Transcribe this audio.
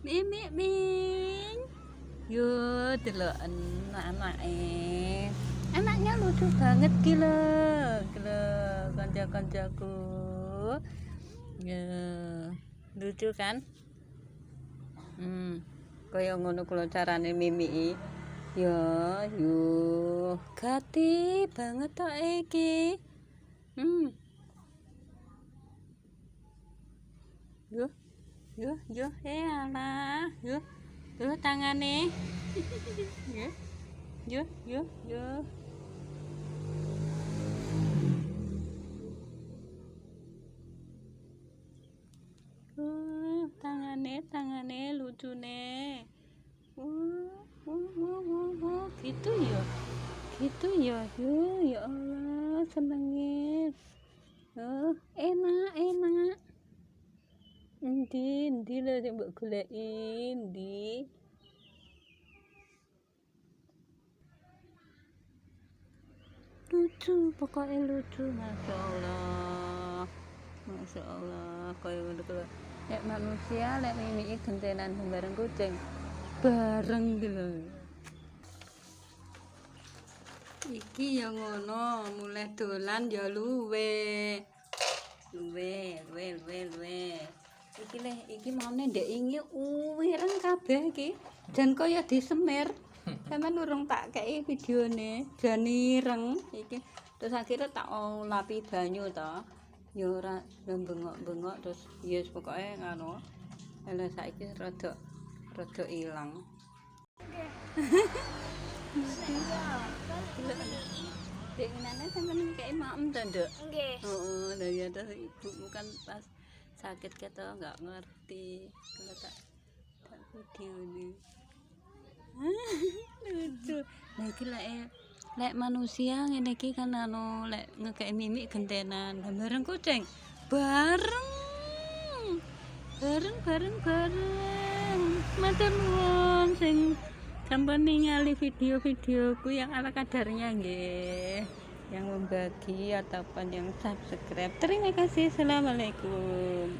Mimi Ming. Yo, delok anaknya lucu banget gila. Gila kanca-kancaku. Ya, lucu kan? Kaya ngono kula carane mimiki. Ya, yo gati banget tok iki. Yo, yo, alah, yo tangane. Yo. Tangane lucune. Gitu ya, ya Allah, senengin. Enak. Endi lho sing mbok goleki, endi? Lucu, pokoknya lucu, Masya Allah, kaya ngono kuwi. Lek manusia, lek mimiki gentenan bareng kucing, bareng gitu. Iki ya ngono, mulai dolan ya luwe. Iki maune ndek ingi wireng kabeh iki. Jan kaya disemir. Sampeyan urung tak kei videone, jan ireng iki. Terus akhirnya tak lapi banyu to. Ya ora bengok-bengok terus ya pokoke ngono. Lah saiki rada ilang. Keinginannya sampeyan kayak maem to, Nduk? Nggih. Heeh, lha ya terus ibumu kan pas sakit kata enggak ngerti. Kalau tak video ini. Lucu. Lah iki lek manusia ngene iki kan lek ngekeki mimik gentenan, bareng kucing. Bareng. Matur nuwun sing sampun ningali video-videoku yang ala kadarnya nggih, yang membagi ataupun yang subscribe. Terima kasih. Assalamualaikum.